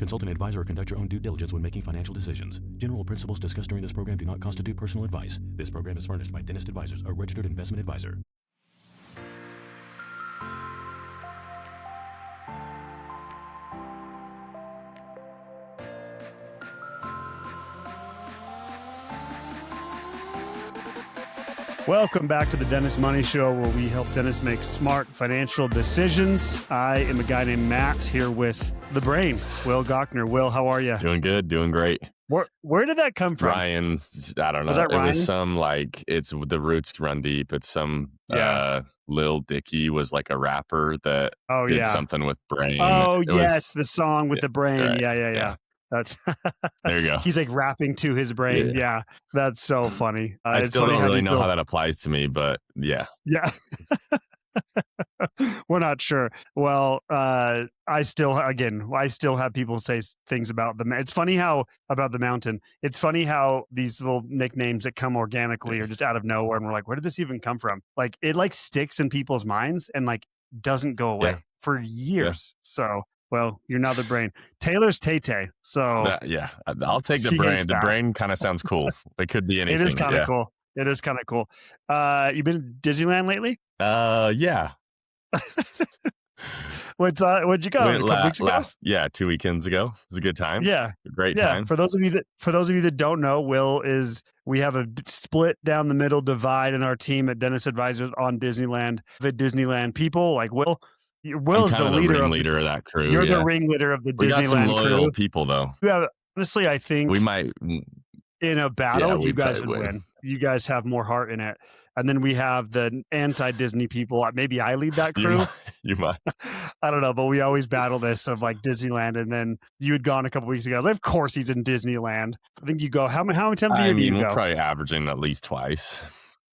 Consult an advisor or conduct your own due diligence when making financial decisions. General principles discussed during this program do not constitute personal advice. This program is furnished by Dentist Advisors, a registered investment advisor. Welcome back to the Dentist Money Show, where we help dentists make smart financial decisions. I am a guy named Matt here with the brain, Will Gochner. Will, how are you? Doing good, doing great. Where did that come from? Ryan, I don't know. Was that it Ryan? was some it's the roots run deep. It's some Lil Dicky was like a rapper that did something with brain. Oh, yes, the song with the brain. Right, Yeah. That's there you go. He's like rapping to his brain. Yeah, that's so funny. I still don't really know how that applies to me, but yeah. We're not sure. Well, I still have people say things about it's funny how about the mountain. It's funny how these little nicknames that come organically or just out of nowhere, and we're like, where did this even come from? Like it like sticks in people's minds and like doesn't go away for years. So. Well, you're now the brain. Taylor's Tay-Tay. So I'll take the brain. The brain kind of sounds cool. It could be anything. It is kind of cool. It is kind of cool. You been to Disneyland lately? Yeah. Where'd you go? A couple weeks ago? 2 weekends ago. It was a good time. Yeah, a great time. For those of you that don't know, we have a split down the middle divide in our team at Dentist Advisors on Disneyland. The Disneyland people like Will's the ringleader of that crew. You're the ringleader of the we Disneyland got some loyal crew. people, though. Yeah, honestly, I think we might. In a battle, you guys would win. You guys have more heart in it. And then we have the anti-Disney people. Maybe I lead that crew. You might. I don't know, but we always battle this of like Disneyland. And then you had gone a couple weeks ago. I was like, of course he's in Disneyland. I think you go. How many times a year do you go? We're probably averaging at least twice.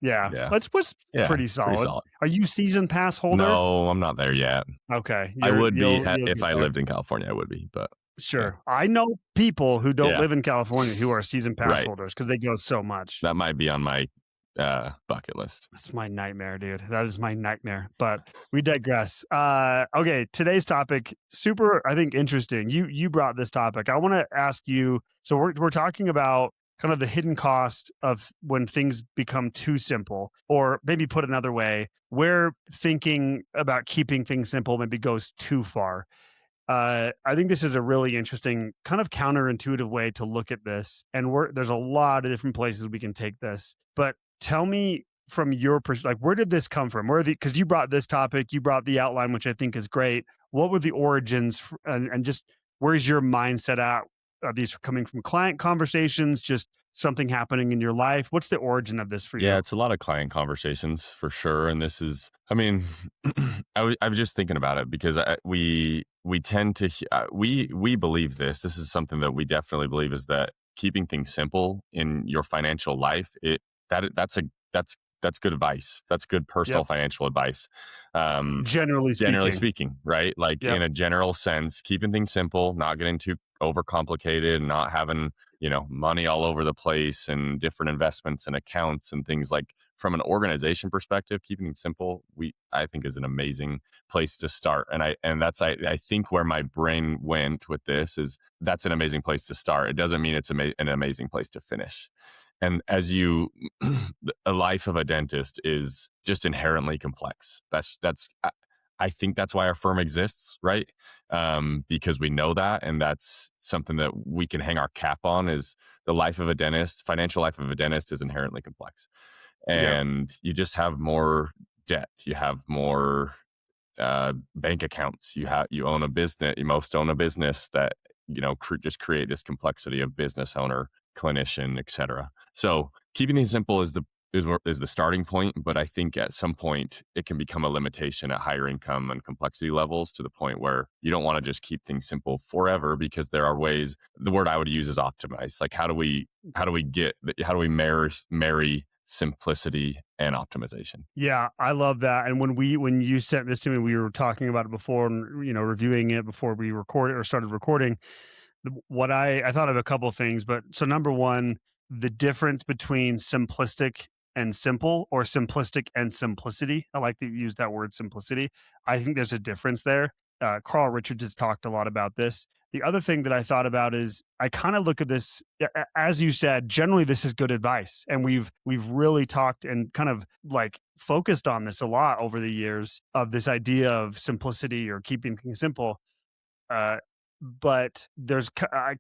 Yeah. That's pretty solid. Are you season pass holder? No, I'm not there yet. Okay. I would be if I lived in California. I would be, but. Sure. Yeah. I know people who don't live in California who are season pass holders because they go so much. That might be on my bucket list. That's my nightmare, dude. That is my nightmare. But we digress. Okay, today's topic, super, I think, interesting. You brought this topic. I want to ask you, so we're talking about kind of the hidden cost of when things become too simple, or maybe put another way, where thinking about keeping things simple maybe goes too far. I think this is a really interesting kind of counterintuitive way to look at this. And there's a lot of different places we can take this. But tell me from your perspective, like, where did this come from? Because you brought this topic, you brought the outline, which I think is great. What were the origins and just where's your mindset at? Are these coming from client conversations, just something happening in your life? What's the origin of this for you? Yeah, it's a lot of client conversations for sure. And this is, I mean, I was just thinking about it because we tend to, we believe this. This is something that we definitely believe is that keeping things simple in your financial life, that's good advice. That's good personal financial advice. Generally speaking, right? Like in a general sense, keeping things simple, not getting too overcomplicated, not having, money all over the place and different investments and accounts and things. Like from an organization perspective, keeping it simple, I think is an amazing place to start. And I think where my brain went with this is that's an amazing place to start. It doesn't mean it's an amazing place to finish. And a life of a dentist is just inherently complex. I think that's why our firm exists, right? Because we know that, and that's something that we can hang our cap on. Is the life of a dentist, financial life of a dentist, is inherently complex, and you just have more debt. You have more bank accounts. You own a business. You most own a business that just create this complexity of business owner, clinician, etc. So keeping things simple is the starting point, but I think at some point it can become a limitation at higher income and complexity levels to the point where you don't want to just keep things simple forever, because there are ways. The word I would use is optimize. Like how do we marry simplicity and optimization? Yeah, I love that. And when you sent this to me, we were talking about it before and reviewing it before we recorded or started recording. What I thought of a couple of things, but so number one, the difference between simplistic and simple, or simplistic and simplicity. I like to use that word simplicity. I think there's a difference there. Carl Richards has talked a lot about this. The other thing that I thought about is I kind of look at this, as you said, generally this is good advice. And we've really talked and kind of like focused on this a lot over the years of this idea of simplicity or keeping things simple. But there's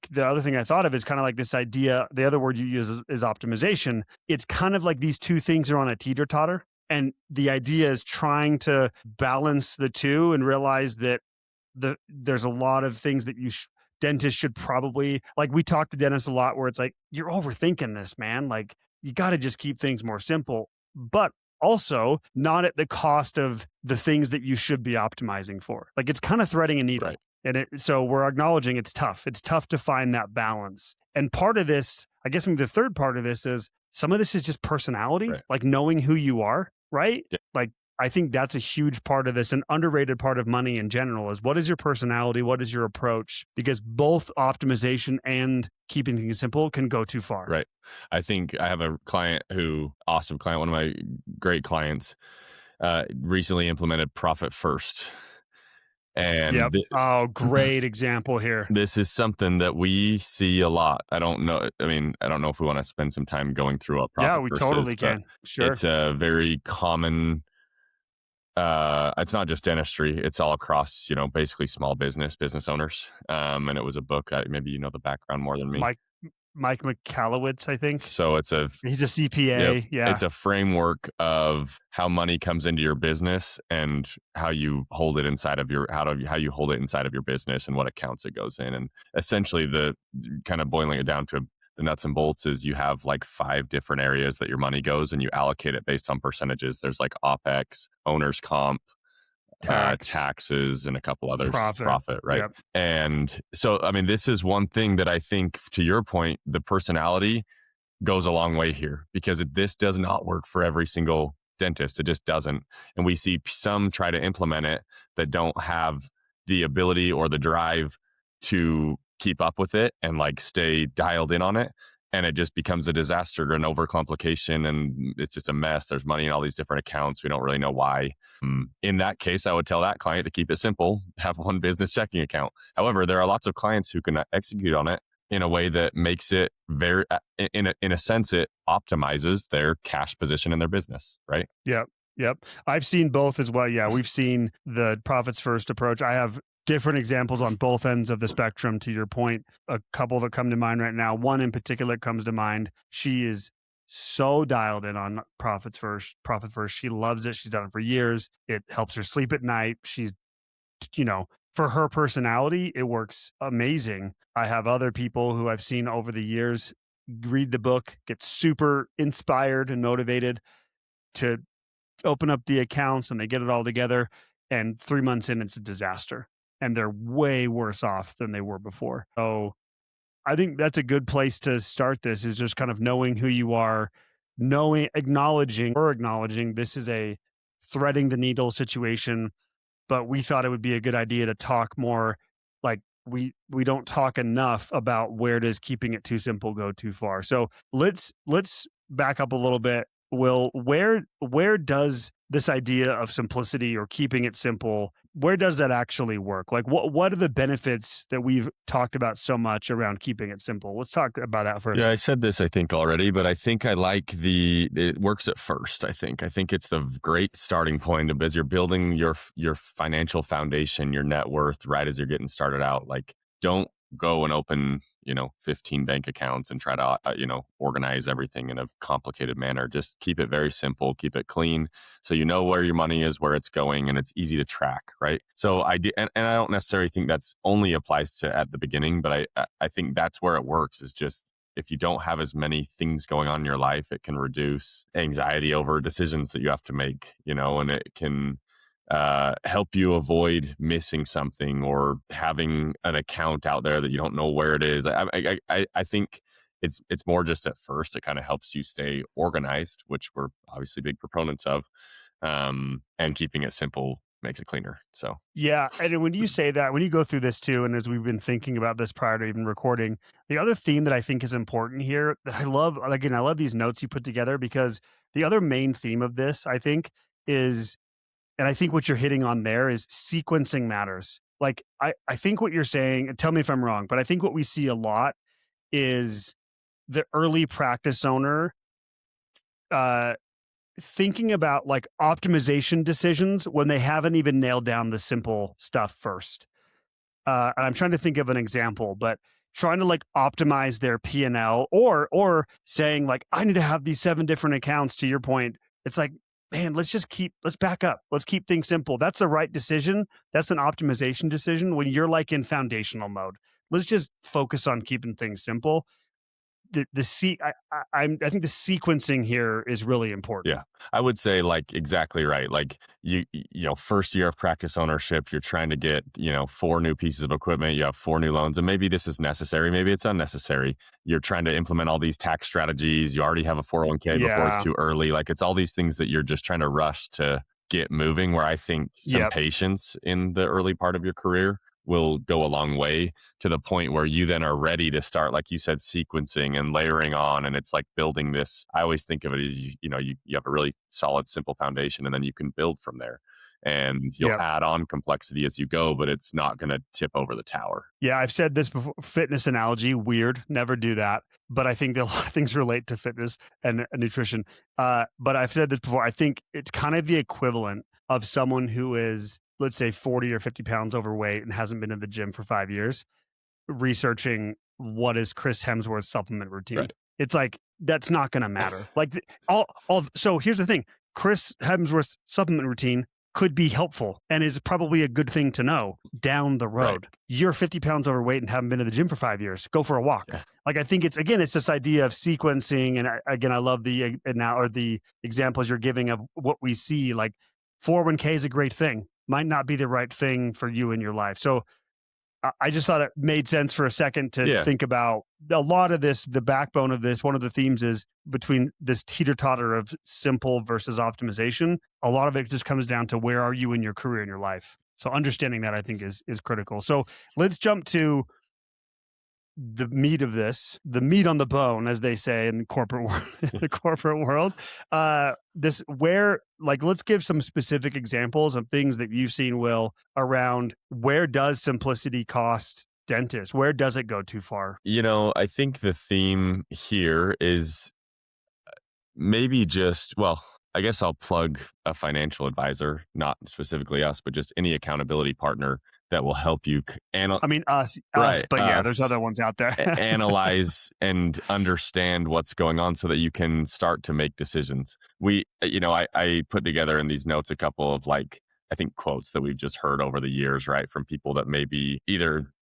the other thing I thought of is kind of like this idea. The other word you use is optimization. It's kind of like these two things are on a teeter totter. And the idea is trying to balance the two and realize that there's a lot of things that dentists should probably, like, we talk to dentists a lot where it's like, you're overthinking this, man. Like, you got to just keep things more simple, but also not at the cost of the things that you should be optimizing for. Like, it's kind of threading a needle. Right. And so we're acknowledging it's tough. It's tough to find that balance. And part of this, I guess maybe the third part of this is some of this is just personality, right. like knowing who you are, right? Yeah. Like, I think that's a huge part of this, an underrated part of money in general is what is your personality? What is your approach? Because both optimization and keeping things simple can go too far. Right. I think I have a client awesome client, one of my great clients, recently implemented profit first. And great example here. This is something that we see a lot. I don't know if we want to spend some time going through a profit. Yeah, we totally can. Sure. It's a very common, it's not just dentistry, it's all across, basically small business owners. And it was a book, maybe you know the background more than me. Mike McCallowitz, I think. So he's a CPA. Yep. Yeah. It's a framework of how money comes into your business and how you hold it inside of how you hold it inside of your business and what accounts it goes in. And essentially the kind of boiling it down to the nuts and bolts is you have like 5 different areas that your money goes and you allocate it based on percentages. There's like OPEX, owner's comp, taxes, and a couple others. Profit, right? Yep. And so, this is one thing that I think, to your point, the personality goes a long way here because this does not work for every single dentist. It just doesn't. And we see some try to implement it that don't have the ability or the drive to keep up with it and like stay dialed in on it. And it just becomes a disaster, an overcomplication, and it's just a mess. There's money in all these different accounts. We don't really know why. In that case, I would tell that client to keep it simple, have one business checking account. However, there are lots of clients who can execute on it in a way that makes it very, in a sense, it optimizes their cash position in their business, right? Yep. I've seen both as well. Yeah, we've seen the profits first approach. I have different examples on both ends of the spectrum. To your point, a couple that come to mind right now. One in particular comes to mind. She is so dialed in on profit first. She loves it. She's done it for years. It helps her sleep at night. She's, for her personality, it works amazing. I have other people who I've seen over the years read the book, get super inspired and motivated to open up the accounts, and they get it all together. And 3 months in, it's a disaster. And they're way worse off than they were before. So I think that's a good place to start this, is just kind of knowing who you are, acknowledging this is a threading the needle situation. But we thought it would be a good idea to talk more, like we don't talk enough about where does keeping it too simple go too far. So let's back up a little bit. Will, where does this idea of simplicity or keeping it simple, where does that actually work? Like what are the benefits that we've talked about so much around keeping it simple? Let's talk about that first. Yeah, I said this, I think, already, but I think I like it works at first. I think it's the great starting point as you're building your financial foundation, your net worth, right as you're getting started out. Like, don't go and open 15 bank accounts and try to organize everything in a complicated manner. Just keep it very simple, keep it clean, so you know where your money is, where it's going, and it's easy to track, right? So I don't necessarily think that's only applies to at the beginning, but I think that's where it works, is just if you don't have as many things going on in your life, it can reduce anxiety over decisions that you have to make, and it can help you avoid missing something or having an account out there that you don't know where it is. I think it's more just at first, it kind of helps you stay organized, which we're obviously big proponents of, and keeping it simple makes it cleaner. So yeah, and when you say that, when you go through this too, and as we've been thinking about this prior to even recording, the other theme that I think is important here that I love, again, I love these notes you put together, because the other main theme of this, I think, is, and I think what you're hitting on there is sequencing matters. like, I think what you're saying, and tell me if I'm wrong, but I think what we see a lot is the early practice owner uh, thinking about like optimization decisions when they haven't even nailed down the simple stuff first. And I'm trying to think of an example, but trying to like optimize their P&L or saying like, I need to have these 7 different accounts. To your point, it's like, man, let's back up. Let's keep things simple. That's the right decision. That's an optimization decision when you're like in foundational mode. Let's just focus on keeping things simple. I think the sequencing here is really important. Yeah, I would say like exactly right. Like you know, first year of practice ownership, you're trying to get 4 new pieces of equipment. You have 4 new loans, and maybe this is necessary, maybe it's unnecessary. You're trying to implement all these tax strategies. You already have a 401k before it's too early. Like it's all these things that you're just trying to rush to get moving. Where I think some patience in the early part of your career will go a long way, to the point where you then are ready to start, like you said, sequencing and layering on. And it's like building this. I always think of it as, you have a really solid, simple foundation, and then you can build from there. And you'll add on complexity as you go, but it's not going to tip over the tower. Yeah, I've said this before. Fitness analogy, weird. Never do that. But I think that a lot of things relate to fitness and nutrition. But I've said this before. I think it's kind of the equivalent of someone who is, let's say, 40 or 50 pounds overweight and hasn't been in the gym for 5 years, researching what is Chris Hemsworth's supplement routine. Right. It's like, that's not going to matter. Like so here's the thing. Chris Hemsworth's supplement routine could be helpful and is probably a good thing to know down the road. Right. You're 50 pounds overweight and haven't been to the gym for 5 years. Go for a walk. Yeah. Like, I think it's this idea of sequencing. And I love the examples you're giving of what we see. Like 401k is a great thing, might not be the right thing for you in your life. So I just thought it made sense for a second to think about a lot of this. The backbone of this, one of the themes is between this teeter-totter of simple versus optimization. A lot of it just comes down to where are you in your career and your life. So understanding that, I think, is critical. So let's jump to the meat of this, the meat on the bone, as they say in the corporate world. Let's give some specific examples of things that you've seen, Will, around where does simplicity cost dentists? Where does it go too far? I think the theme here is maybe I guess I'll plug a financial advisor, not specifically us, but just any accountability partner that will help you us, but there's other ones out there. Analyze and understand what's going on so that you can start to make decisions. I put together in these notes a couple of I think quotes that we've just heard over the years, right? From people that maybe either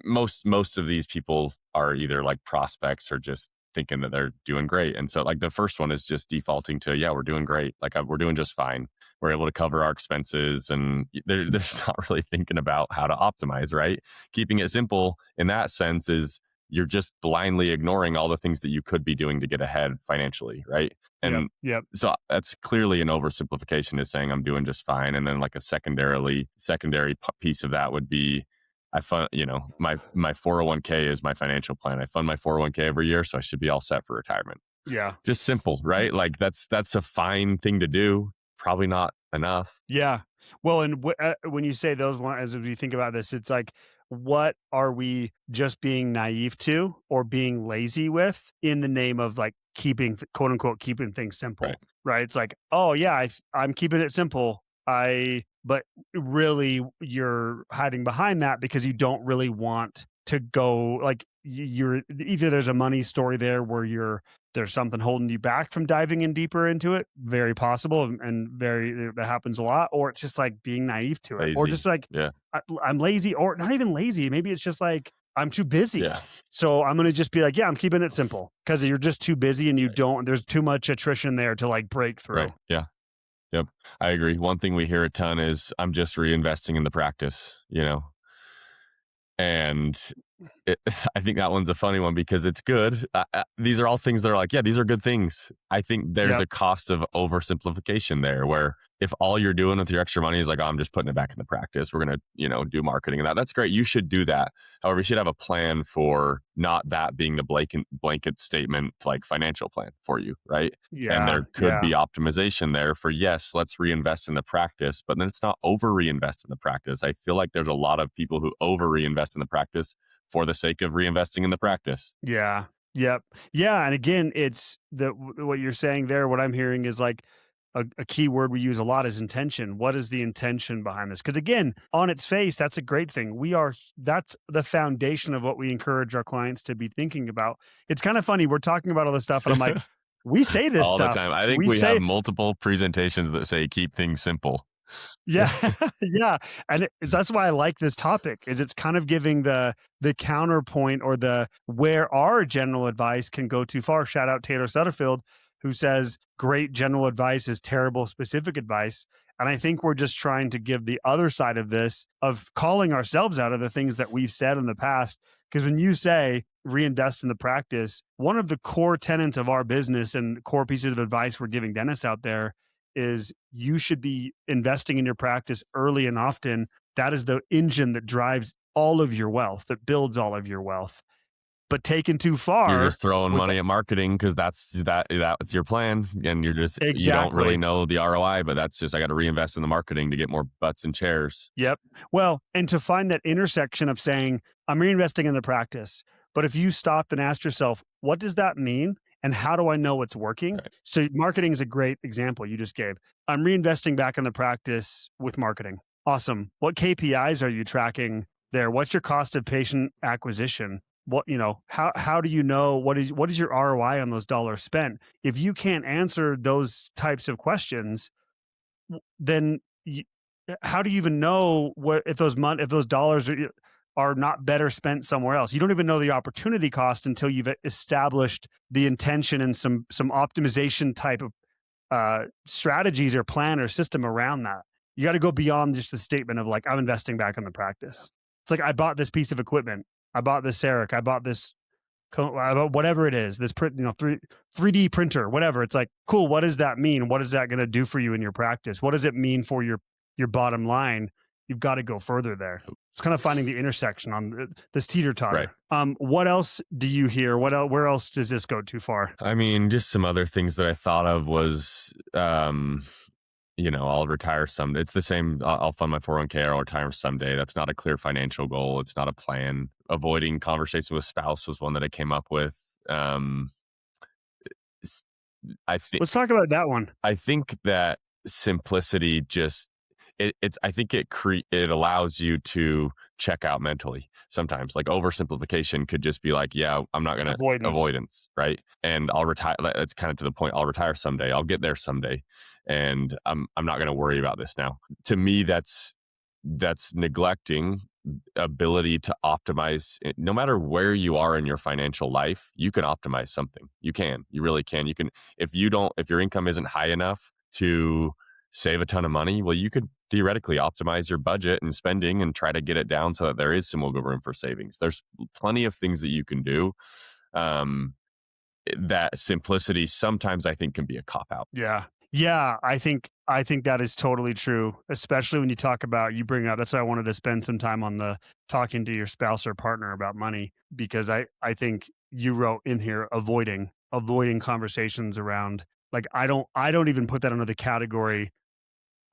most of these people are either like prospects or just thinking that they're doing great. And so the first one is just defaulting to, we're doing great. We're doing just fine. We're able to cover our expenses, and they're not really thinking about how to optimize, right? Keeping it simple in that sense is you're just blindly ignoring all the things that you could be doing to get ahead financially, right? And so that's clearly an oversimplification, is saying I'm doing just fine. And then a secondary piece of that would be, I fund, my 401k is my financial plan. I fund my 401k every year, so I should be all set for retirement. Yeah. Just simple, right? That's a fine thing to do. Probably not enough. Yeah. Well, and when you say those ones, as you think about this, it's like, what are we just being naive to or being lazy with in the name of keeping, quote unquote, keeping things simple, right? It's like, oh yeah, I'm keeping it simple. But really you're hiding behind that because you don't really want to go, you're either there's a money story there where there's something holding you back from diving in deeper into it. Very possible. And that happens a lot, or it's just being naive to it, or just I'm lazy, or not even lazy. Maybe it's just I'm too busy. Yeah. So I'm going to just be I'm keeping it simple, because you're just too busy and there's too much attrition there to break through. Right. Yeah. Yep. I agree. One thing we hear a ton is I'm just reinvesting in the practice, and I think that one's a funny one because it's good. These are all things that are these are good things. I think there's a cost of oversimplification there, where if all you're doing with your extra money is like, oh, I'm just putting it back in the practice, we're going to, do marketing and that's great. You should do that. However, you should have a plan for not that being the blanket statement, like financial plan for you. Right. And Yeah. there could be optimization there for, yes, let's reinvest in the practice, but then it's not over reinvest in the practice. I feel like there's a lot of people who over reinvest in the practice for the sake of reinvesting in the practice. Yeah. Yep. Yeah. And again, it's what you're saying there. What I'm hearing is like a key word we use a lot is intention. What is the intention behind this? Because again, on its face, that's a great thing. That's the foundation of what we encourage our clients to be thinking about. It's kind of funny. We're talking about all this stuff and I'm like, we say this all stuff the time. I think we have multiple presentations that say keep things simple. Yeah. Yeah. And that's why I like this topic is it's kind of giving the counterpoint or the where our general advice can go too far. Shout out Taylor Sutterfield, who says great general advice is terrible specific advice. And I think we're just trying to give the other side of this of calling ourselves out of the things that we've said in the past. Because when you say reinvest in the practice, one of the core tenets of our business and core pieces of advice we're giving dentists out there is you should be investing in your practice early and often. That is the engine that drives all of your wealth, that builds all of your wealth. But taken too far, you're just throwing money at marketing because that's your plan, and you're just you don't really know the ROI. But that's just I got to reinvest in the marketing to get more butts and chairs. Yep. Well, and to find that intersection of saying I'm reinvesting in the practice, but if you stopped and asked yourself, what does that mean? And how do I know it's working? Right. So marketing is a great example you just gave. I'm reinvesting back in the practice with marketing. Awesome. What KPIs are you tracking there? What's your cost of patient acquisition? What, how do you know what is your ROI on those dollars spent? If you can't answer those types of questions, then how do you even know if those dollars are not better spent somewhere else? You don't even know the opportunity cost until you've established the intention and some optimization type of strategies or plan or system around that. You got to go beyond just the statement of like, I'm investing back in the practice. It's like, I bought this piece of equipment. I bought this CEREC. I bought this, whatever it is, this print, 3D printer, whatever. It's like, cool. What does that mean? What is that going to do for you in your practice? What does it mean for your bottom line? You've got to go further there. It's kind of finding the intersection on this teeter-totter. Right. What else do you hear? Where else does this go too far? I mean, just some other things that I thought of was, I'll retire someday. It's the same. I'll fund my 401k or I'll retire someday. That's not a clear financial goal. It's not a plan. Avoiding conversation with spouse was one that I came up with. I think. Let's talk about that one. I think that simplicity just, I think it allows you to check out mentally sometimes. Like oversimplification could just be like, yeah, I'm not going to avoidance, right? And I'll retire. That's kind of to the point. I'll retire someday. I'll get there someday, and I'm not going to worry about this now. To me, that's neglecting ability to optimize. No matter where you are in your financial life, you can optimize something. You really can. You can if your income isn't high enough to save a ton of money, well, you could theoretically optimize your budget and spending and try to get it down so that there is some wiggle room for savings. There's plenty of things that you can do. That simplicity sometimes I think can be a cop out. Yeah. Yeah. I think that is totally true, especially when you bring up, that's why I wanted to spend some time on the talking to your spouse or partner about money, because I think you wrote in here, avoiding conversations around, like, I don't even put that under the category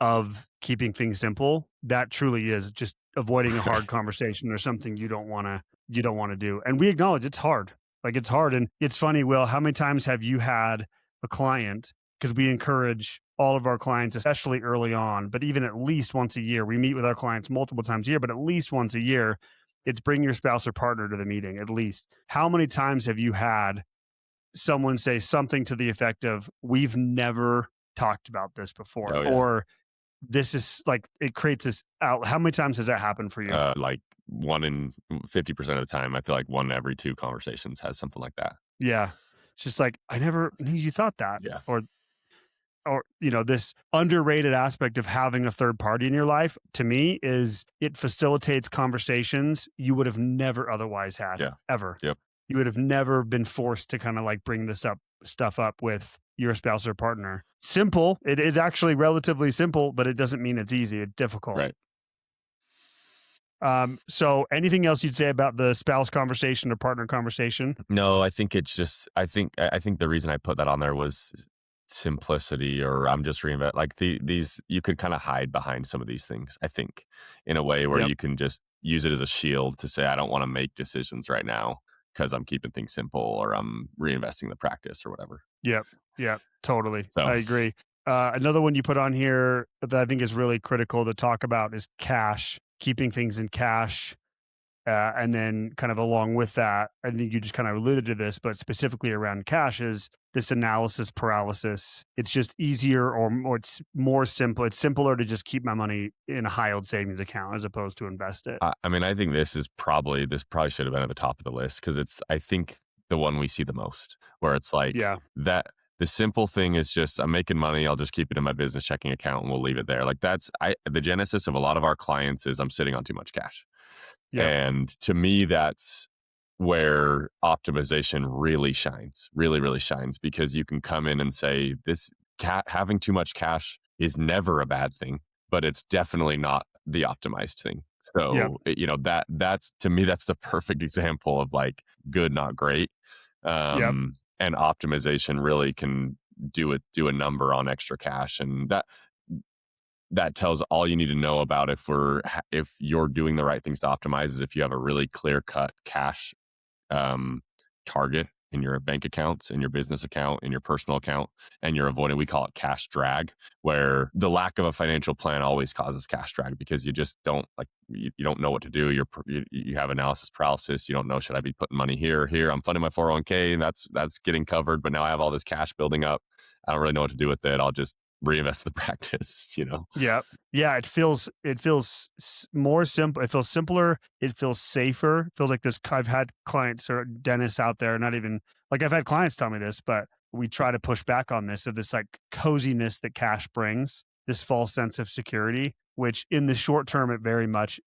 of keeping things simple. That truly is just avoiding a hard conversation or something you don't want to do. And we acknowledge it's hard. Like, it's hard. And it's funny, Will, how many times have you had a client, because we encourage all of our clients, especially early on, but even at least once a year, we meet with our clients multiple times a year, but at least once a year, it's bring your spouse or partner to the meeting, at least. How many times have you had someone say something to the effect of, we've never talked about this before, or this is like, it creates this out. How many times has that happened for you? Like 1 in 50% of the time. I feel like 1 every 2 conversations has something like that. Yeah. It's just like, I never knew you thought that. Yeah. Or, this underrated aspect of having a third party in your life, to me, is it facilitates conversations you would have never otherwise had, ever. Yep. You would have never been forced to kind of like bring this stuff up with your spouse or partner. Simple. It is actually relatively simple, but it doesn't mean it's easy. It's difficult. Right. So anything else you'd say about the spouse conversation or partner conversation? No, I think it's just, I think the reason I put that on there was simplicity, or I'm just reinvent, like these, you could kind of hide behind some of these things, I think, in a way where Yep. you can just use it as a shield to say, I don't want to make decisions right now because I'm keeping things simple, or I'm reinvesting the practice or whatever. Yep. Totally. So. I agree. Another one you put on here that I think is really critical to talk about is cash, keeping things in cash. And then kind of along with that, I think you just kind of alluded to this, but specifically around cash is this analysis paralysis. It's just easier or it's more simple. It's simpler to just keep my money in a high yield savings account as opposed to invest it. I mean, I think this probably should have been at the top of the list, because it's, I think, the one we see the most, where it's like that. The simple thing is just, I'm making money, I'll just keep it in my business checking account and we'll leave it there. Like that's the genesis of a lot of our clients is, I'm sitting on too much cash. Yep. And to me, that's where optimization really shines, really shines, because you can come in and say, this having too much cash is never a bad thing, but it's definitely not the optimized thing. So, that's, to me, that's the perfect example of like good, not great. And optimization really can do a number on extra cash. And that tells all you need to know about if you're doing the right things to optimize, is if you have a really clear cut cash target in your bank accounts, in your business account, in your personal account, and you're avoiding, we call it cash drag, where the lack of a financial plan always causes cash drag, because you just don't you don't know what to do. You have analysis paralysis. You don't know, should I be putting money here? I'm funding my 401k and that's getting covered, but now I have all this cash building up. I don't really know what to do with it. I'll just reinvest the practice, Yeah. It feels more simple. It feels simpler. It feels safer. It feels like this. I've had clients or dentists out there, not even like I've had clients tell me this, but we try to push back on this, of this like coziness that cash brings, this false sense of security, which in the short term, it very much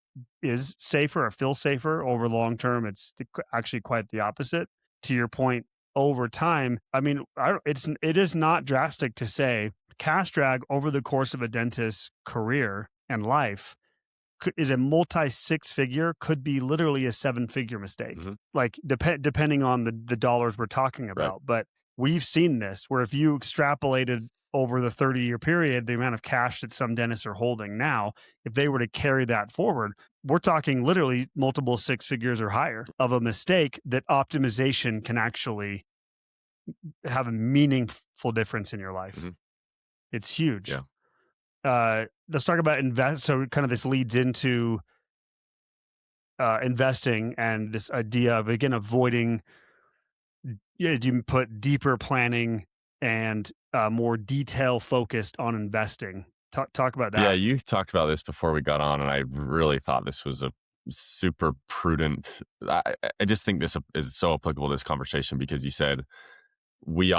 is safer or feels safer. Over long term, it's actually quite the opposite. To your point, over time, I mean, it is not drastic to say cash drag over the course of a dentist's career and life is a multi 6-figure, could be literally a 7-figure mistake. Mm-hmm. Like depending on the dollars we're talking about. Right. But we've seen this where if you extrapolated over the 30-year period, the amount of cash that some dentists are holding now, if they were to carry that forward, we're talking literally multiple 6 figures or higher of a mistake that optimization can actually have a meaningful difference in your life. Mm-hmm. It's huge. Yeah. Let's talk about invest. So kind of this leads into investing and this idea of, again, avoiding, you put deeper planning and more detail focused on investing. Talk about that. Yeah, you talked about this before we got on, and I really thought this was a super prudent. I just think this is so applicable to this conversation, because you said we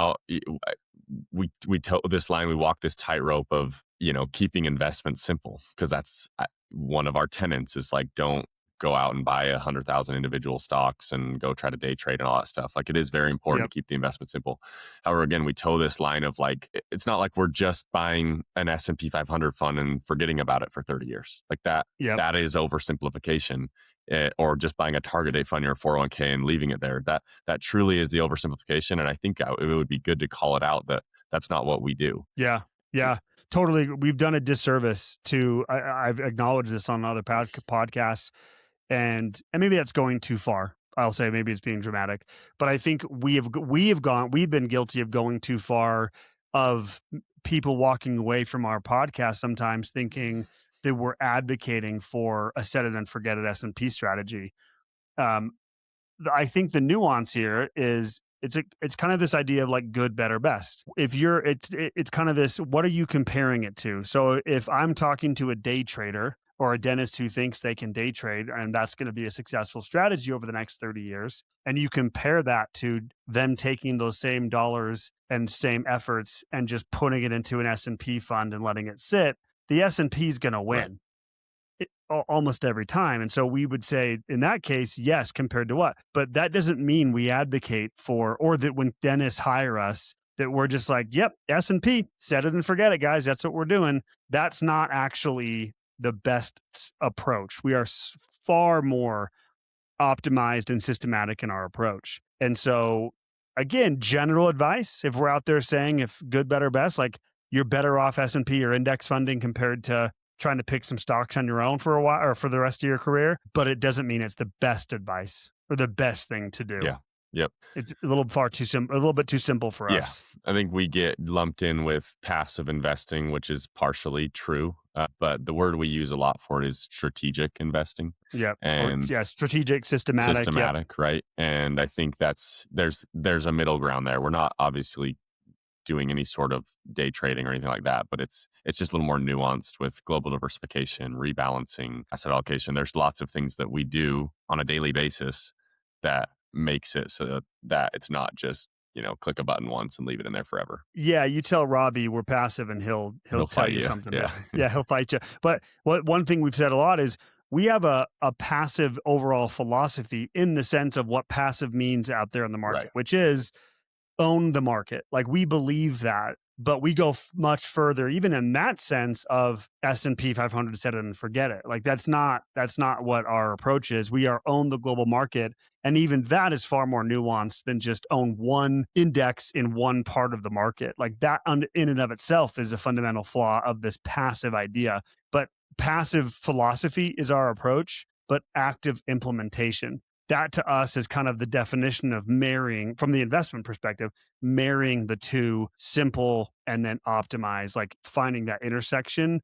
told this line, we walk this tightrope of, keeping investments simple, because that's one of our tenets, is like, don't go out and buy 100,000 individual stocks and go try to day trade and all that stuff. Like, it is very important to keep the investment simple. However, again, we toe this line of like, it's not like we're just buying an S&P 500 fund and forgetting about it for 30 years. Like that is oversimplification. Or just buying a target date fund in your 401k and leaving it there. That truly is the oversimplification. And I think it would be good to call it out that that's not what we do. Yeah, totally. We've done a disservice to, I've acknowledged this on other podcasts, and maybe that's going too far. I'll say maybe it's being dramatic, but I think we've been guilty of going too far, of people walking away from our podcast sometimes thinking that we're advocating for a set it and forget it S&P strategy. I think the nuance here is it's kind of this idea of like good, better, best. It's kind of this, what are you comparing it to? So if I'm talking to a day trader or a dentist who thinks they can day trade and that's going to be a successful strategy over the next 30 years, and you compare that to them taking those same dollars and same efforts and just putting it into an S&P fund and letting it sit, the S&P is going to win almost every time. And so we would say in that case, yes, compared to what? But that doesn't mean we advocate for, or that when dentists hire us, that we're just like, yep, S&P, set it and forget it, guys. That's what we're doing. That's not actually the best approach. We are far more optimized and systematic in our approach. And so, again, general advice, if we're out there saying if good, better, best, like you're better off S&P or index funding compared to trying to pick some stocks on your own for a while or for the rest of your career, but it doesn't mean it's the best advice or the best thing to do. Yeah. Yep. It's a little bit too simple for us. I think we get lumped in with passive investing, which is partially true. But the word we use a lot for it is strategic investing. Yeah. And strategic, systematic. Right. And I think there's a middle ground there. We're not obviously doing any sort of day trading or anything like that, but it's just a little more nuanced with global diversification, rebalancing, asset allocation. There's lots of things that we do on a daily basis that makes it so that it's not just, click a button once and leave it in there forever. Yeah, you tell Robbie we're passive and he'll tell you something. Yeah, he'll fight you. But one thing we've said a lot is we have a passive overall philosophy in the sense of what passive means out there in the market, which is own the market. Like we believe that, but we go much further, even in that sense of S&P 500, set it and forget it. Like that's not what our approach is. We are own the global market. And even that is far more nuanced than just own one index in one part of the market. Like that in and of itself is a fundamental flaw of this passive idea. But passive philosophy is our approach, but active implementation. That to us is kind of the definition of marrying, from the investment perspective, marrying the two, simple and then optimize, like finding that intersection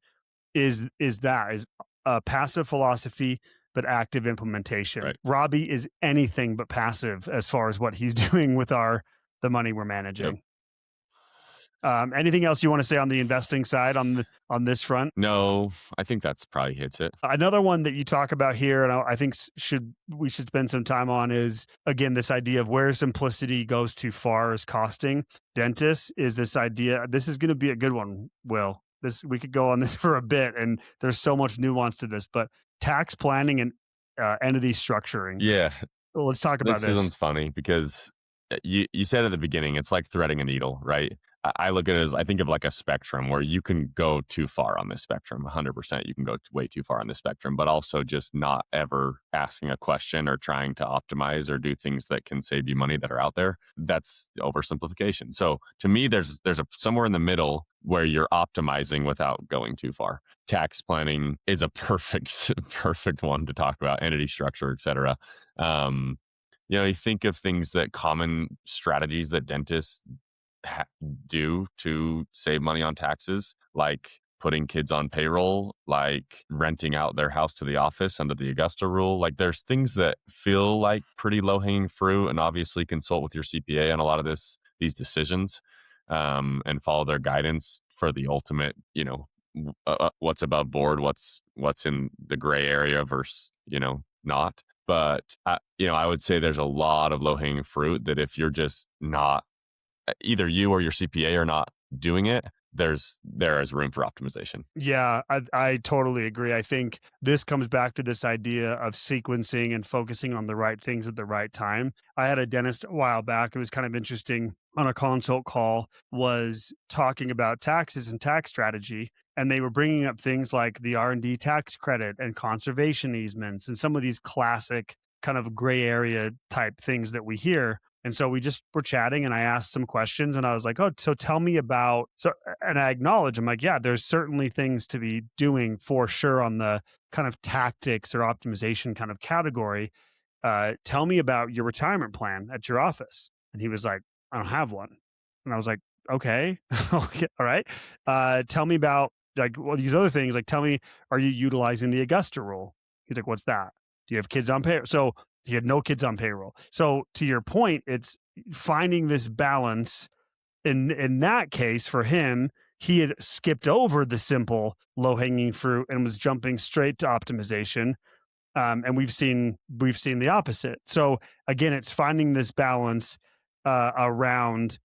is a passive philosophy, but active implementation. Right. Robbie is anything but passive as far as what he's doing with the money we're managing. Yep. Anything else you want to say on the investing side on this front? No, I think that's probably hits it. Another one that you talk about here, and I think we should spend some time on is, again, this idea of where simplicity goes too far is costing. Dentists is this idea. This is going to be a good one, Will. We could go on this for a bit, and there's so much nuance to this, but tax planning and entity structuring. Yeah. Well, let's talk about this. This one's funny because you said at the beginning, it's like threading a needle, right? I look at it as, I think of like a spectrum where you can go too far on this spectrum. 100%. You can go way too far on this spectrum, but also just not ever asking a question or trying to optimize or do things that can save you money that are out there. That's oversimplification. So to me, there's somewhere in the middle where you're optimizing without going too far. Tax planning is a perfect one to talk about, entity structure, et cetera. You think of things that common strategies that dentists do to save money on taxes, like putting kids on payroll, like renting out their house to the office under the Augusta rule. Like there's things that feel like pretty low hanging fruit, and obviously consult with your CPA on a lot of these decisions, and follow their guidance for the ultimate, what's above board, what's in the gray area versus, not. But I would say there's a lot of low hanging fruit that if you're just not, either you or your CPA are not doing it, there is room for optimization. Yeah, I totally agree. I think this comes back to this idea of sequencing and focusing on the right things at the right time. I had a dentist a while back. It was kind of interesting, on a consult call, was talking about taxes and tax strategy. And they were bringing up things like the R&D tax credit and conservation easements and some of these classic kind of gray area type things that we hear. And so we just were chatting, and I asked some questions, and I was like, oh, so tell me about, and I acknowledge, I'm like, yeah, there's certainly things to be doing for sure on the kind of tactics or optimization kind of category. Tell me about your retirement plan at your office. And he was like, I don't have one. And I was like, okay, okay, all right. Tell me about these other things. Like, tell me, are you utilizing the Augusta rule? He's like, what's that? Do you have kids on payroll? So he had no kids on payroll. So to your point, it's finding this balance. In that case, for him, he had skipped over the simple low-hanging fruit and was jumping straight to optimization. And we've seen the opposite. So again, it's finding this balance around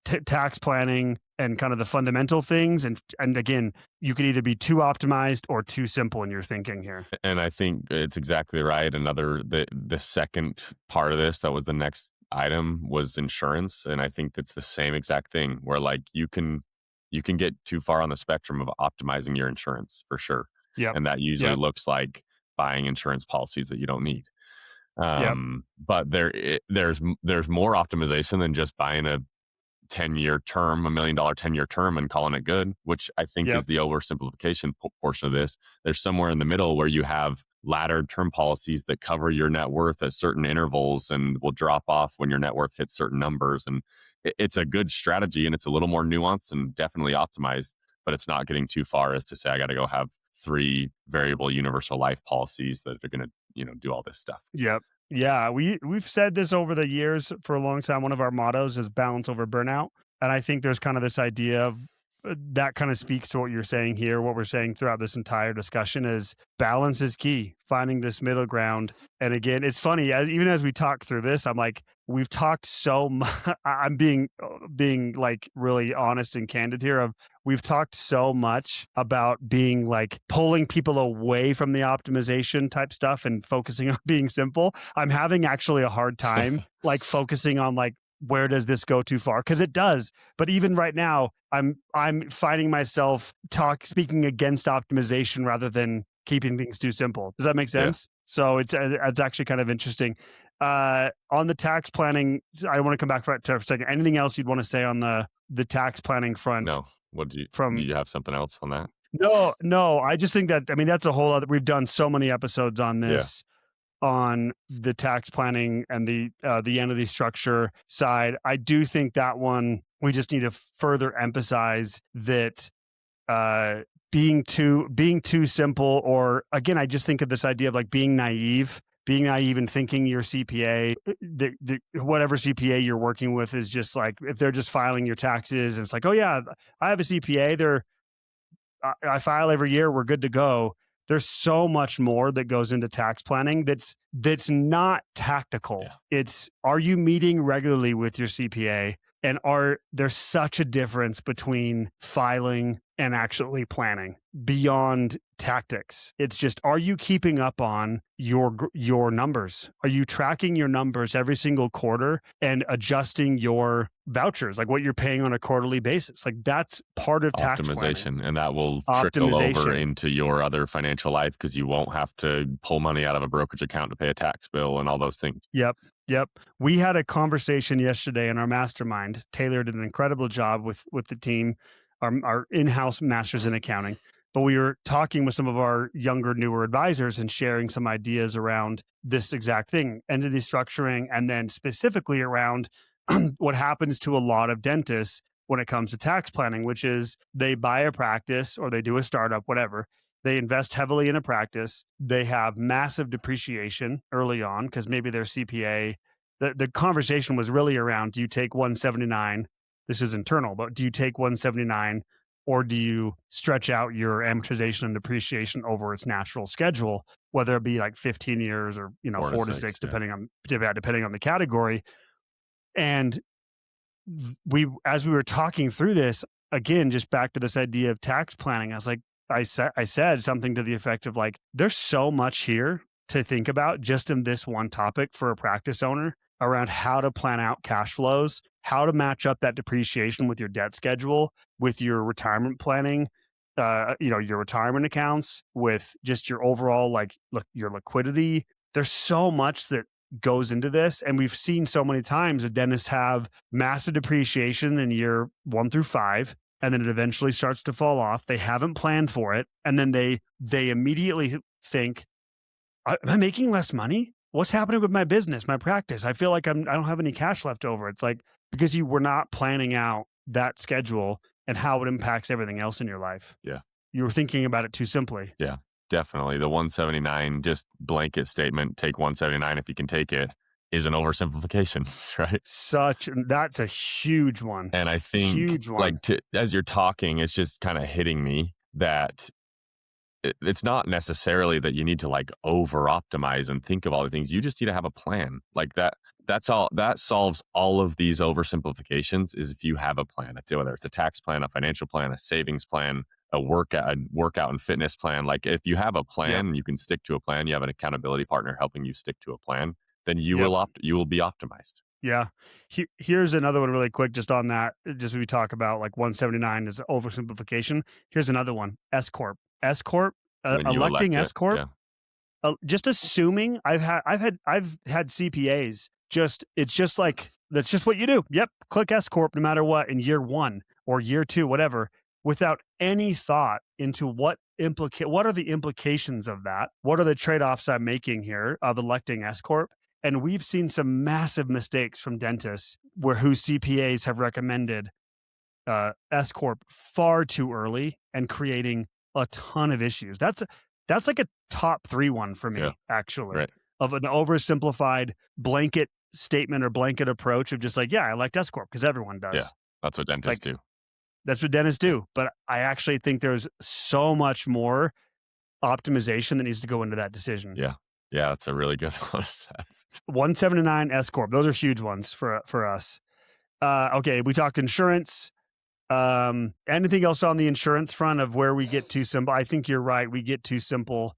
tax planning and kind of the fundamental things. And again, you could either be too optimized or too simple in your thinking here. And I think it's exactly right. The second part of this, that was the next item was insurance. And I think that's the same exact thing where like you can get too far on the spectrum of optimizing your insurance for sure. Yep. And that usually looks like buying insurance policies that you don't need. Yep. But there's more optimization than just buying a 10-year term, $1 million 10-year term and calling it good, which I think is the oversimplification portion of this. There's somewhere in the middle where you have laddered term policies that cover your net worth at certain intervals and will drop off when your net worth hits certain numbers. And it's a good strategy, and it's a little more nuanced and definitely optimized, but it's not getting too far as to say, I got to go have 3 variable universal life policies that are going to, do all this stuff. Yep. Yeah, we've said this over the years for a long time. One of our mottos is balance over burnout. And I think there's kind of this idea of that kind of speaks to what you're saying here. What we're saying throughout this entire discussion is balance is key, finding this middle ground. And again, it's funny, even as we talk through this, I'm like, we've talked so much. I'm being like really honest and candid here. We've talked so much about being like pulling people away from the optimization type stuff and focusing on being simple. I'm having actually a hard time like focusing on like, where does this go too far? Because it does. But even right now, I'm finding myself speaking against optimization rather than keeping things too simple. Does that make sense? Yeah. So it's actually kind of interesting. On the tax planning, I want to come back for a second. Anything else you'd want to say on the tax planning front? No. Do you have something else on that? No. I just think that, that's a whole other, we've done so many episodes on this. Yeah. On the tax planning and the entity structure side. I do think that one, we just need to further emphasize that being too simple, or again, I just think of this idea of like being naive and thinking your CPA, whatever CPA you're working with is just like, if they're just filing your taxes and it's like, oh yeah, I have a CPA, I file every year, we're good to go. There's so much more that goes into tax planning that's not tactical. Yeah. It's, are you meeting regularly with your CPA? And there's such a difference between filing and actually planning beyond tactics. It's just, are you keeping up on your numbers? Are you tracking your numbers every single quarter and adjusting your vouchers, like what you're paying on a quarterly basis? Like that's part of tax optimization, planning. And that will trickle over into your other financial life because you won't have to pull money out of a brokerage account to pay a tax bill and all those things. Yep. We had a conversation yesterday in our mastermind. Taylor did an incredible job with the team, our in-house masters in accounting. But we were talking with some of our younger, newer advisors and sharing some ideas around this exact thing, entity structuring, and then specifically around what happens to a lot of dentists when it comes to tax planning, which is they buy a practice or they do a startup, whatever. They invest heavily in a practice. They have massive depreciation early on because maybe their CPA, the conversation was really around, do you take 179? This is internal, but do you take 179 or do you stretch out your amortization and depreciation over its natural schedule, whether it be like 15 years or 4 to 6, depending on the category. And as we were talking through this, again, just back to this idea of tax planning, I was like, I said something to the effect of like, there's so much here to think about just in this one topic for a practice owner around how to plan out cash flows, how to match up that depreciation with your debt schedule, with your retirement planning, your retirement accounts, with just your overall, your liquidity. There's so much that goes into this. And we've seen so many times that dentists have massive depreciation in year 1 through 5. And then it eventually starts to fall off. They haven't planned for it. And then they immediately think, am I making less money? What's happening with my business, my practice? I feel like I don't have any cash left over. It's like, because you were not planning out that schedule and how it impacts everything else in your life. Yeah. You were thinking about it too simply. Yeah, definitely. The 179, just blanket statement, take 179 if you can take it, is an oversimplification, right? That's a huge one. And I think as you're talking, it's just kind of hitting me that it's not necessarily that you need to like over optimize and think of all the things. You just need to have a plan like that. That's all. That solves all of these oversimplifications is if you have a plan, whether it's a tax plan, a financial plan, a savings plan, a workout and fitness plan. Like if you have a plan and you can stick to a plan, you have an accountability partner helping you stick to a plan, then you will be optimized. Yeah. Here's another one really quick, just on that. Just we talk about like 179 is oversimplification. Here's another one. S corp. S corp. When you Electing elect S it, corp. yeah. Just assuming I've had CPAs. It's just like that's just what you do. Yep. Click S corp no matter what in year 1 or year 2, whatever, without any thought into what are the implications of that? What are the trade-offs I'm making here of electing S corp? And we've seen some massive mistakes from dentists whose CPAs have recommended S corp far too early and creating a ton of issues. That's like a top 3 one for me, actually, right. of an oversimplified blanket statement or blanket approach of just like, yeah, I like S corp because everyone does. Yeah, that's what dentists do. That's what dentists do. But I actually think there's so much more optimization that needs to go into that decision. Yeah. Yeah, that's a really good one. 179 S corp. Those are huge ones for us. Okay, we talked insurance. Anything else on the insurance front of where we get too simple? I think you're right. We get too simple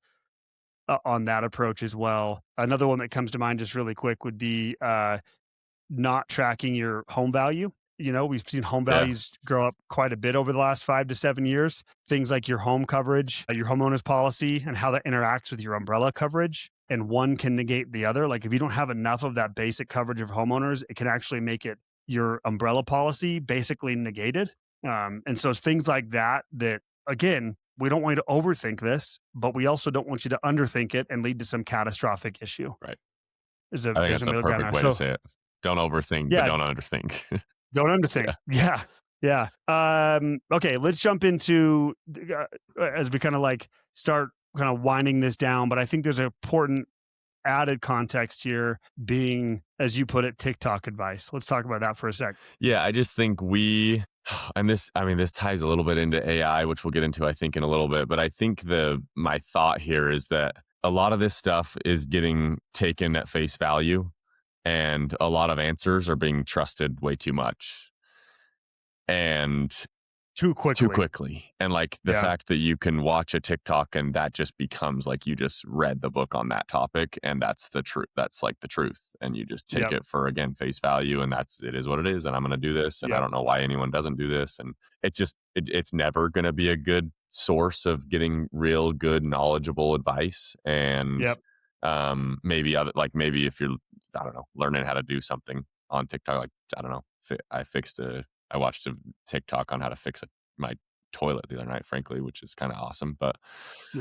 on that approach as well. Another one that comes to mind just really quick would be not tracking your home value. We've seen home values grow up quite a bit over the last 5 to 7 years. Things like your home coverage, your homeowner's policy, and how that interacts with your umbrella coverage. And one can negate the other. Like if you don't have enough of that basic coverage of homeowners, it can actually make it your umbrella policy basically negated. And so things like that, again, we don't want you to overthink this, but we also don't want you to underthink it and lead to some catastrophic issue. Right. I think that's a perfect way to say it. Don't overthink, but don't underthink. Don't underthink. Yeah. Okay, let's jump into as we kind of like start kind of winding this down. But I think there's an important added context here being, as you put it, TikTok advice. Let's talk about that for a sec. Yeah, I just think this ties a little bit into AI, which we'll get into, I think, in a little bit. But I think my thought here is that a lot of this stuff is getting taken at face value. And a lot of answers are being trusted way too much and too quickly. And like the fact that you can watch a TikTok and that just becomes like you just read the book on that topic and that's the truth. That's like the truth. And you just take it for, again, face value. And it is what it is. And I'm going to do this. And I don't know why anyone doesn't do this. And it's never going to be a good source of getting real good, knowledgeable advice. And maybe if you're, I don't know, learning how to do something on TikTok, like, I don't know, I watched a TikTok on how to fix my toilet the other night, frankly, which is kind of awesome, but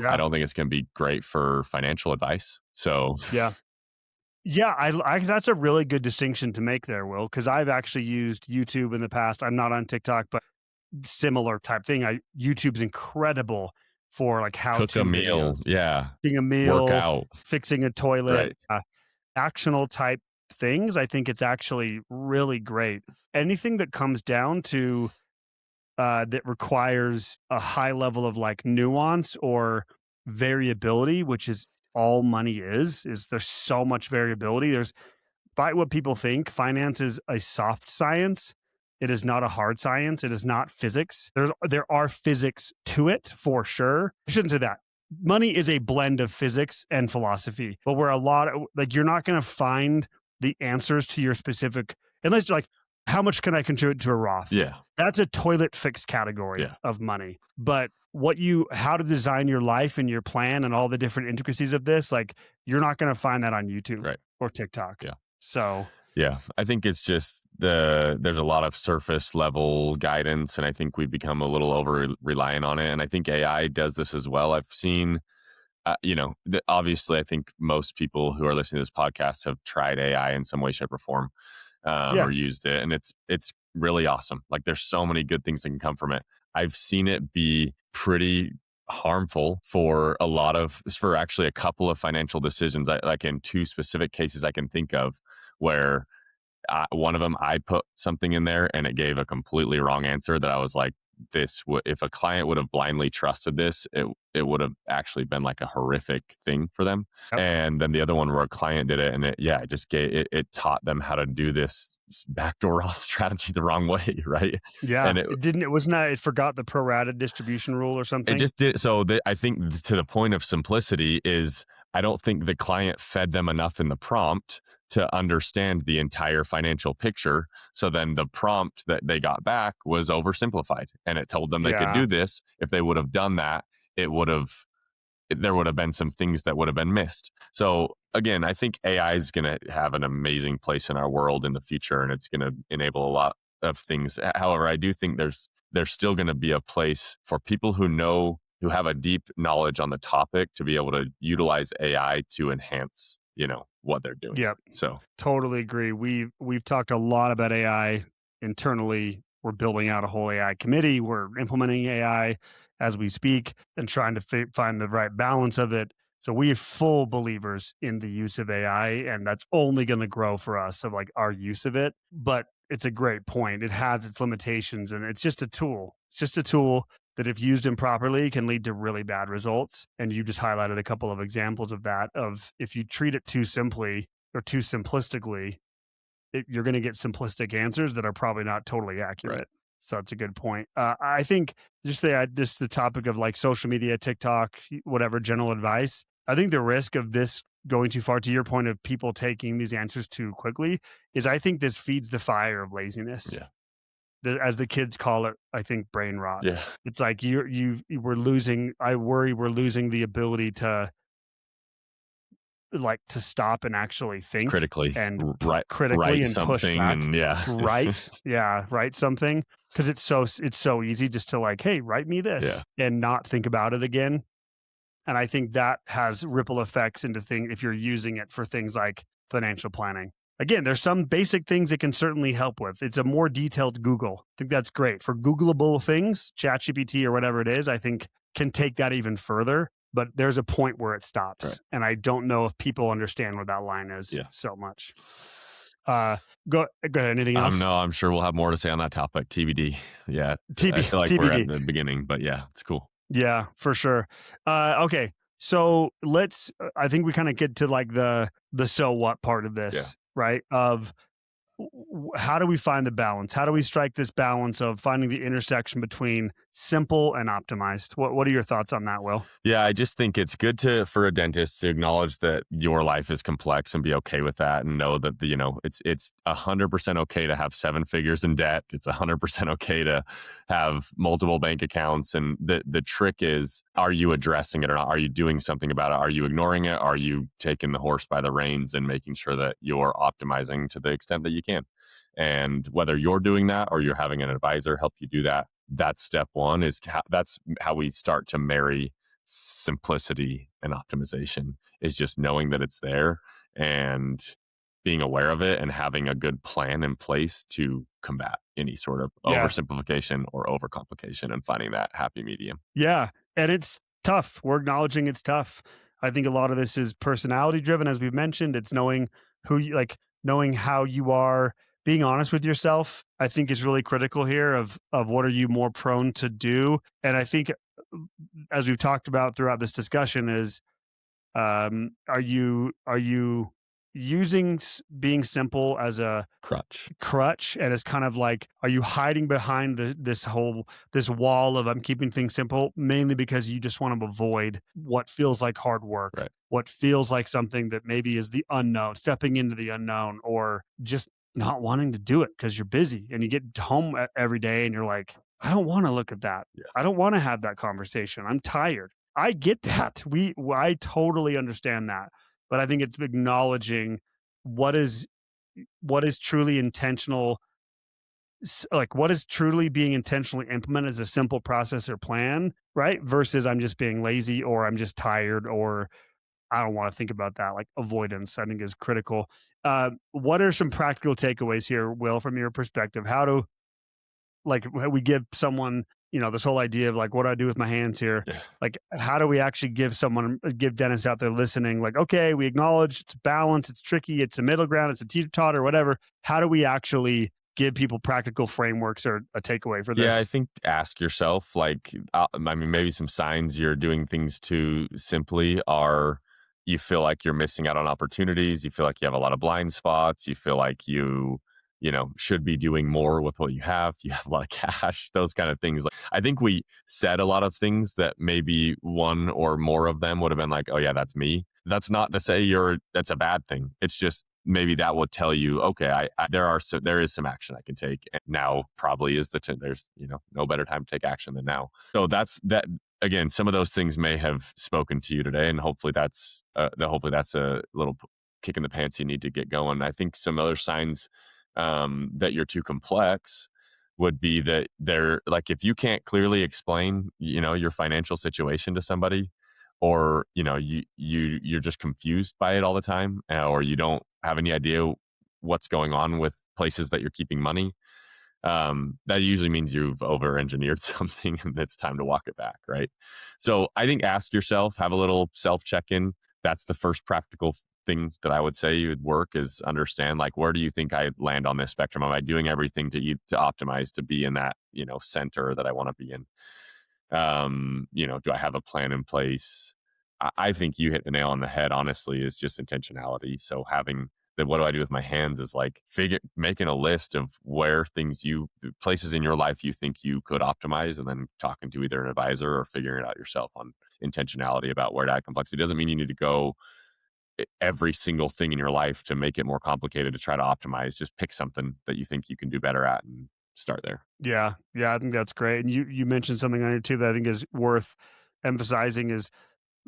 I don't think it's going to be great for financial advice. So I that's a really good distinction to make there, Will, because I've actually used YouTube in the past. I'm not on TikTok, but similar type thing. YouTube's incredible for like how cook a meal, cooking a meal, work out, fixing a toilet, actionable type things. I think it's actually really great. Anything that comes down to that requires a high level of like nuance or variability, which is all money is there's so much variability. Despite what people think, finance is a soft science. It is not a hard science. It is not physics. There are physics to it for sure. I shouldn't say that. Money is a blend of physics and philosophy, but where you're not going to find the answers to your specific, unless you're like, how much can I contribute to a Roth? Yeah. That's a toilet fix category of money. But how to design your life and your plan and all the different intricacies of this, like you're not going to find that on YouTube or TikTok. Yeah. So I think it's just there's a lot of surface level guidance, and I think we've become a little over reliant on it. And I think AI does this as well. I've seen, obviously, I think most people who are listening to this podcast have tried AI in some way, shape, or form, or used it, and it's really awesome. Like there's so many good things that can come from it. I've seen it be pretty harmful for actually a couple of financial decisions. Like in 2 specific cases I can think of where one of them, I put something in there and it gave a completely wrong answer that I was like, if a client would have blindly trusted this, it would have actually been like a horrific thing for them. And then the other one where a client did it and it taught them how to do this backdoor Roth strategy the wrong way, right? Yeah, and it forgot the pro rata distribution rule or something. It just did. So I think to the point of simplicity is I don't think the client fed them enough in the prompt to understand the entire financial picture. So then the prompt that they got back was oversimplified, and it told them they could do this. If they would have done that, there would have been some things that would have been missed. So again, I think AI is going to have an amazing place in our world in the future, and it's going to enable a lot of things. However, I do think there's still going to be a place for people who have a deep knowledge on the topic to be able to utilize AI to enhance, what they're doing. Yep. So totally agree. We've talked a lot about AI internally. We're building out a whole AI committee. We're implementing AI as we speak and trying to find the right balance of it. So we are full believers in the use of AI, and that's only going to grow for us of like our use of it. But it's a great point. It has its limitations, and it's just a tool. It's just a tool that if used improperly can lead to really bad results. And you just highlighted a couple of examples of that, of if you treat it too simply or too simplistically, you're going to get simplistic answers that are probably not totally accurate. Right. So that's a good point. I think just the topic of like social media, TikTok, whatever, general advice. I think the risk of this going too far, to your point of people taking these answers too quickly, is I think this feeds the fire of laziness. Yeah. As the kids call it, I think brain rot. Yeah. It's like we're losing. I worry we're losing the ability to stop and actually think critically and write and push back. And write something, because it's so easy just to like, hey, write me this and not think about it again. And I think that has ripple effects into things if you're using it for things like financial planning. Again, there's some basic things it can certainly help with. It's a more detailed Google. I think that's great. For Googleable things, ChatGPT or whatever it is, I think can take that even further. But there's a point where it stops. Right. And I don't know if people understand where that line is so much. Go ahead. Anything else? No, I'm sure we'll have more to say on that topic. TBD. Yeah. I feel like we're at the beginning, but yeah, it's cool. Yeah, for sure. Okay. So I think we kind of get to like the so what part of this, right? Of how do we find the balance? How do we strike this balance of finding the intersection between simple and optimized? What are your thoughts on that, Will? Yeah, I just think it's good for a dentist to acknowledge that your life is complex and be okay with that, and know that it's 100% okay to have 7 figures in debt. It's 100% okay to have multiple bank accounts, and the trick is, are you addressing it or not? Are you doing something about it? Are you ignoring it? Are you taking the horse by the reins and making sure that you're optimizing to the extent that you can? And whether you're doing that or you're having an advisor help you do that, that's step one. That's how we start to marry simplicity and optimization, is just knowing that it's there and being aware of it and having a good plan in place to combat any sort of oversimplification or overcomplication, and finding that happy medium. Yeah. And it's tough. We're acknowledging it's tough. I think a lot of this is personality driven, as we've mentioned. It's knowing knowing how you are. Being honest with yourself, I think, is really critical here of what are you more prone to do. And I think, as we've talked about throughout this discussion, is are you using being simple as a crutch, and it's kind of like, are you hiding behind this wall of I'm keeping things simple mainly because you just want to avoid what feels like hard work, right? What feels like something that maybe is the unknown, stepping into the unknown, or just not wanting to do it because you're busy and you get home every day and you're like, I don't want to look at that. Yeah. I don't want to have that conversation. I'm tired. I get that. I totally understand that. But I think it's acknowledging what is truly intentional, like what is truly being intentionally implemented as a simple process or plan, right? Versus I'm just being lazy, or I'm just tired, or I don't want to think about that. Like avoidance, I think, is critical. What are some practical takeaways here, Will, from your perspective? How do we give someone, this whole idea of like, what do I do with my hands here? Yeah. Like, how do we actually give dentists out there listening, like, okay, we acknowledge it's balance, it's tricky, it's a middle ground, it's a teeter-totter, whatever. How do we actually give people practical frameworks or a takeaway for this? Yeah, I think ask yourself, maybe some signs you're doing things too simply are, you feel like you're missing out on opportunities. You feel like you have a lot of blind spots. You feel like you should be doing more with what you have. You have a lot of cash, those kind of things. I think we said a lot of things that maybe one or more of them would have been like, oh yeah, that's me. That's not to say that's a bad thing. It's just maybe that will tell you, okay, there is some action I can take. And now probably is there's, no better time to take action than now. So that's that. Again, some of those things may have spoken to you today, and hopefully that's a little kick in the pants you need to get going. I think some other signs that you're too complex would be that they're like, if you can't clearly explain, your financial situation to somebody, or you're just confused by it all the time, or you don't have any idea what's going on with places that you're keeping money, that usually means you've over engineered something and it's time to walk it back, right? So I think ask yourself, have a little self check-in. That's the first practical thing that I would say would work, is understand, like, where do you think I land on this spectrum? Am I doing everything to optimize to be in that, center that I want to be in? Do I have a plan in place? I think you hit the nail on the head, honestly, is just intentionality. So having the what do I do with my hands is like making a list of places in your life you think you could optimize, and then talking to either an advisor or figuring it out yourself on intentionality about where to add complexity. It doesn't mean you need to go every single thing in your life to make it more complicated to try to optimize. Just pick something that you think you can do better at and start there. Yeah. I think that's great. And you mentioned something on here too that I think is worth emphasizing, is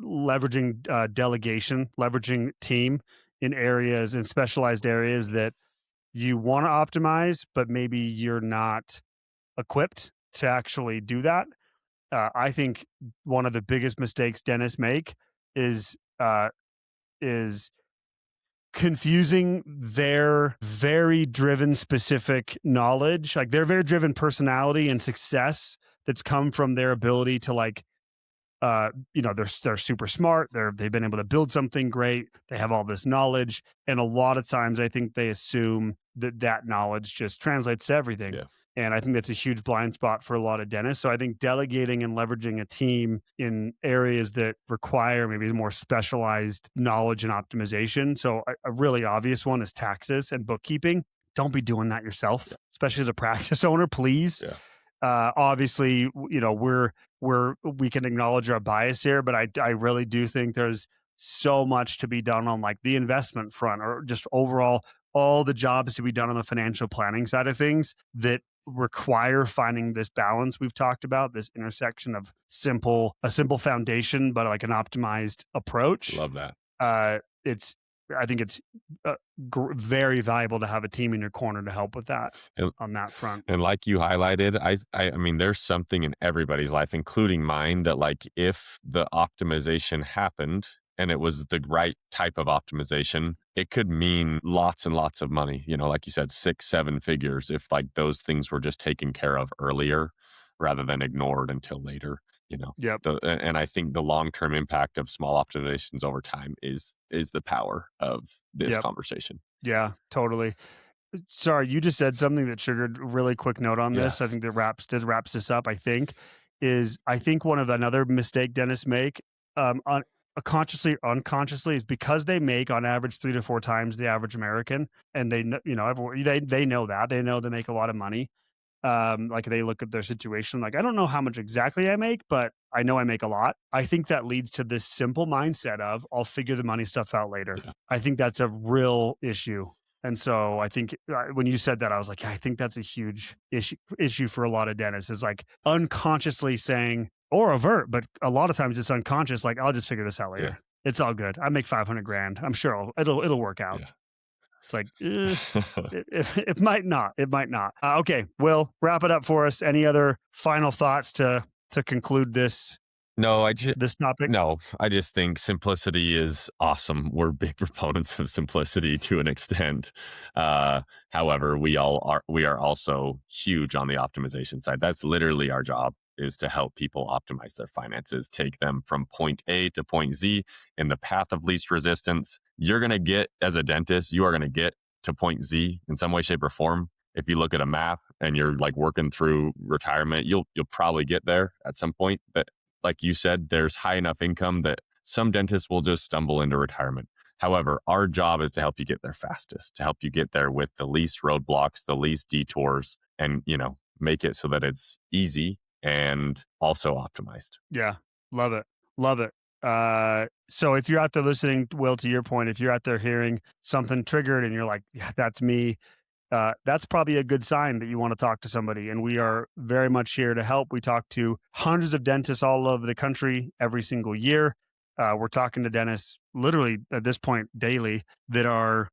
leveraging delegation, leveraging team in areas, in specialized areas that you want to optimize, but maybe you're not equipped to actually do that. I think one of the biggest mistakes dentists make is confusing their very driven specific knowledge, like their very driven personality and success that's come from their ability to they're super smart. They've been able to build something great. They have all this knowledge. And a lot of times I think they assume that knowledge just translates to everything. Yeah. And I think that's a huge blind spot for a lot of dentists. So I think delegating and leveraging a team in areas that require maybe more specialized knowledge and optimization. So a really obvious one is taxes and bookkeeping. Don't be doing that yourself, especially as a practice owner, please. Yeah. Obviously, we can acknowledge our bias here, but I really do think there's so much to be done on like the investment front, or just overall all the jobs to be done on the financial planning side of things that require finding this balance we've talked about, this intersection of a simple foundation, but like an optimized approach. Love that. I think it's very valuable to have a team in your corner to help with that on that front. And like you highlighted, I mean, there's something in everybody's life, including mine, that like if the optimization happened and it was the right type of optimization, it could mean lots and lots of money, like you said, 6-7 figures, if like those things were just taken care of earlier rather than ignored until later. Yep. And I think the long-term impact of small optimizations over time is the power of this conversation. Yeah, totally. Sorry, you just said something that triggered a really quick note on this. I think that wraps this up. I think another mistake dentists make, consciously or unconsciously, is because they make on average 3 to 4 times the average American, and they know that they know they make a lot of money. Like they look at their situation, like, I don't know how much exactly I make, but I know I make a lot. I think that leads to this simple mindset of I'll figure the money stuff out later. Yeah. I think that's a real issue. And so I think when you said that, I was like, I think that's a huge issue for a lot of dentists, is like unconsciously saying, or overt, but a lot of times it's unconscious. Like, I'll just figure this out later. Yeah. It's all good. I make 500 grand. I'm sure it'll work out. Yeah. It's like, it might not. It might not. Okay, Will, wrap it up for us. Any other final thoughts to conclude this? This topic? No, I just think simplicity is awesome. We're big proponents of simplicity to an extent. However, we are also huge on the optimization side. That's literally our job, is to help people optimize their finances, take them from point A to point Z in the path of least resistance. You're going to get, as a dentist, you are going to get to point Z in some way, shape, or form. If you look at a map and you're like working through retirement, you'll probably get there at some point. That, like you said, there's high enough income that some dentists will just stumble into retirement. However, our job is to help you get there fastest, to help you get there with the least roadblocks, the least detours, and, make it so that it's easy and also optimized. Yeah. Love it. Love it. So if you're out there listening, Will, to your point, if you're out there hearing something triggered and you're like, yeah, that's me, that's probably a good sign that you want to talk to somebody. And we are very much here to help. We talk to hundreds of dentists all over the country every single year. We're talking to dentists literally at this point daily that are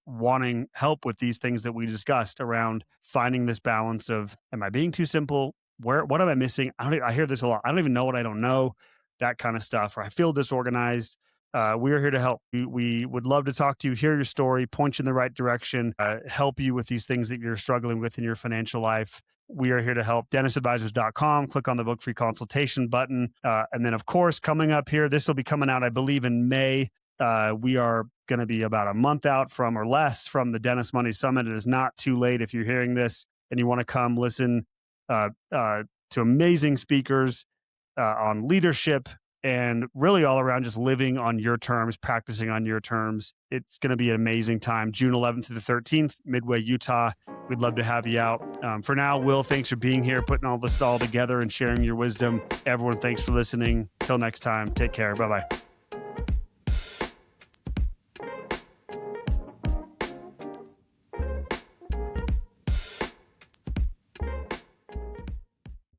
wanting help with these things that we discussed around finding this balance of, am I being too simple? What am I missing? I hear this a lot. I don't even know what I don't know, that kind of stuff. Or I feel disorganized. We are here to help. We would love to talk to you, hear your story, point you in the right direction, help you with these things that you're struggling with in your financial life. We are here to help. dentistadvisors.com. Click on the book free consultation button. And then, of course, coming up here, this will be coming out, I believe, in May. We are going to be about a month out from or less from the Dentist Money Summit. It is not too late if you're hearing this and you want to come listen to amazing speakers on leadership and really all around just living on your terms, practicing on your terms. It's going to be an amazing time. June 11th to the 13th, Midway, Utah. We'd love to have you out. For now, Will, thanks for being here, putting all this all together and sharing your wisdom. Everyone, thanks for listening. Till next time, take care. Bye-bye.